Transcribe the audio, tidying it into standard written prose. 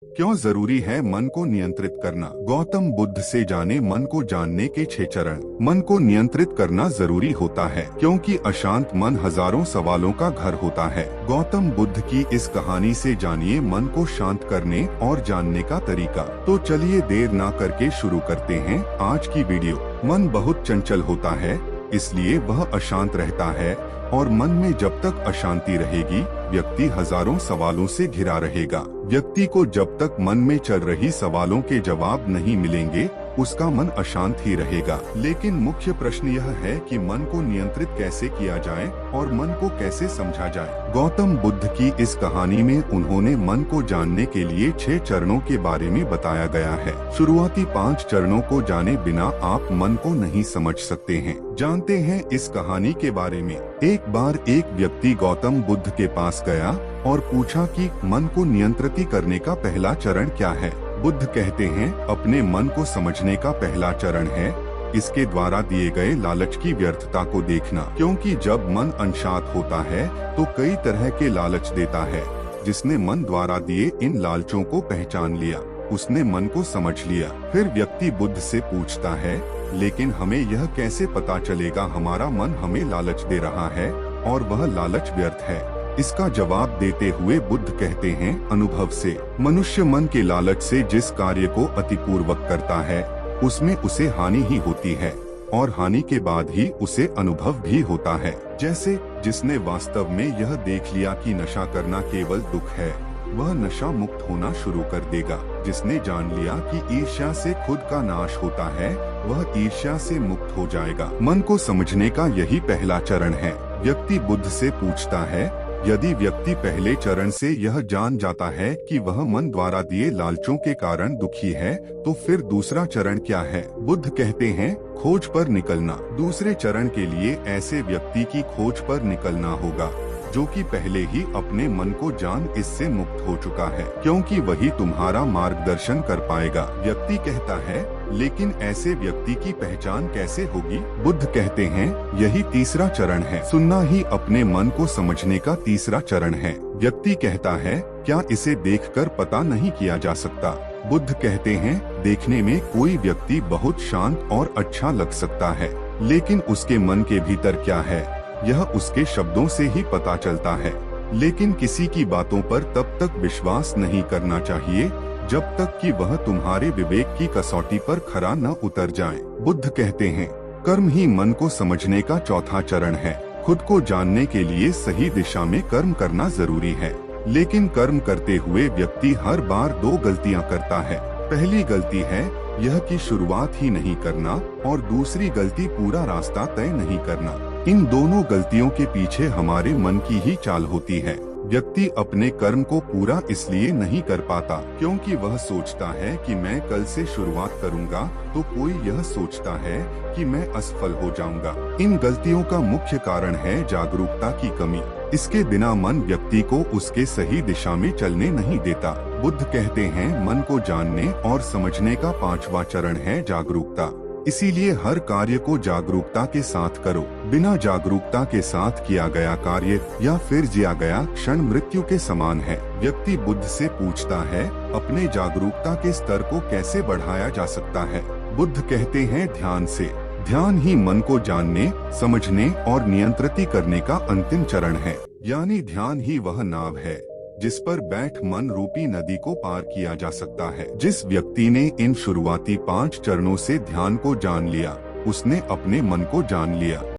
क्यों जरूरी है मन को नियंत्रित करना? गौतम बुद्ध से जाने मन को जानने के 6 चरण। मन को नियंत्रित करना जरूरी होता है क्योंकि अशांत मन हजारों सवालों का घर होता है। गौतम बुद्ध की इस कहानी से जानिए मन को शांत करने और जानने का तरीका। तो चलिए देर ना करके शुरू करते हैं आज की वीडियो। मन बहुत चंचल होता है, इसलिए वह अशांत रहता है और मन में जब तक अशांति रहेगी व्यक्ति हजारों सवालों से घिरा रहेगा। व्यक्ति को जब तक मन में चल रही सवालों के जवाब नहीं मिलेंगे उसका मन अशांत ही रहेगा। लेकिन मुख्य प्रश्न यह है कि मन को नियंत्रित कैसे किया जाए और मन को कैसे समझा जाए। गौतम बुद्ध की इस कहानी में उन्होंने मन को जानने के लिए 6 चरणों के बारे में बताया गया है। शुरुआती 5 चरणों को जाने बिना आप मन को नहीं समझ सकते हैं। जानते हैं इस कहानी के बारे में। एक बार एक व्यक्ति गौतम बुद्ध के पास गया और पूछा कि मन को नियंत्रित करने का पहला चरण क्या है। बुद्ध कहते हैं अपने मन को समझने का पहला चरण है इसके द्वारा दिए गए लालच की व्यर्थता को देखना, क्योंकि जब मन अशांत होता है तो कई तरह के लालच देता है। जिसने मन द्वारा दिए इन लालचों को पहचान लिया उसने मन को समझ लिया। फिर व्यक्ति बुद्ध से पूछता है लेकिन हमें यह कैसे पता चलेगा हमारा मन हमें लालच दे रहा है और वह लालच व्यर्थ है। इसका जवाब देते हुए बुद्ध कहते हैं अनुभव से। मनुष्य मन के लालच से जिस कार्य को अतिपूर्वक करता है उसमें उसे हानि ही होती है और हानि के बाद ही उसे अनुभव भी होता है। जैसे जिसने वास्तव में यह देख लिया कि नशा करना केवल दुख है वह नशा मुक्त होना शुरू कर देगा। जिसने जान लिया कि ईर्ष्या से खुद का नाश होता है वह ईर्ष्या से मुक्त हो जाएगा। मन को समझने का यही पहला चरण है। व्यक्ति बुद्ध से पूछता है यदि व्यक्ति पहले चरण से यह जान जाता है कि वह मन द्वारा दिए लालचों के कारण दुखी है तो फिर दूसरा चरण क्या है? बुद्ध कहते हैं खोज पर निकलना। दूसरे चरण के लिए ऐसे व्यक्ति की खोज पर निकलना होगा जो कि पहले ही अपने मन को जान इससे मुक्त हो चुका है, क्योंकि वही तुम्हारा मार्गदर्शन कर पाएगा। व्यक्ति कहता है लेकिन ऐसे व्यक्ति की पहचान कैसे होगी? बुद्ध कहते हैं यही तीसरा चरण है। सुनना ही अपने मन को समझने का तीसरा चरण है। व्यक्ति कहता है क्या इसे देखकर पता नहीं किया जा सकता? बुद्ध कहते हैं देखने में कोई व्यक्ति बहुत शांत और अच्छा लग सकता है लेकिन उसके मन के भीतर क्या है यह उसके शब्दों से ही पता चलता है। लेकिन किसी की बातों पर तब तक विश्वास नहीं करना चाहिए जब तक कि वह तुम्हारे विवेक की कसौटी पर खरा न उतर जाए। बुद्ध कहते हैं कर्म ही मन को समझने का चौथा चरण है। खुद को जानने के लिए सही दिशा में कर्म करना जरूरी है, लेकिन कर्म करते हुए व्यक्ति हर बार 2 गलतियां करता है। पहली गलती है यह कि शुरुआत ही नहीं करना और दूसरी गलती पूरा रास्ता तय नहीं करना। इन दोनों गलतियों के पीछे हमारे मन की ही चाल होती है। व्यक्ति अपने कर्म को पूरा इसलिए नहीं कर पाता क्योंकि वह सोचता है कि मैं कल से शुरुआत करूंगा तो कोई यह सोचता है कि मैं असफल हो जाऊंगा। इन गलतियों का मुख्य कारण है जागरूकता की कमी। इसके बिना मन व्यक्ति को उसके सही दिशा में चलने नहीं देता। बुद्ध कहते हैं मन को जानने और समझने का 5वां चरण है जागरूकता। इसीलिए हर कार्य को जागरूकता के साथ करो। बिना जागरूकता के साथ किया गया कार्य या फिर जिया गया क्षण मृत्यु के समान है। व्यक्ति बुद्ध से पूछता है अपने जागरूकता के स्तर को कैसे बढ़ाया जा सकता है? बुद्ध कहते हैं ध्यान से। ध्यान ही मन को जानने, समझने और नियंत्रित करने का अंतिम चरण है। यानी ध्यान ही वह नाव है जिस पर बैठ मन रूपी नदी को पार किया जा सकता है। जिस व्यक्ति ने इन शुरुआती 5 चरणों से ध्यान को जान लिया उसने अपने मन को जान लिया।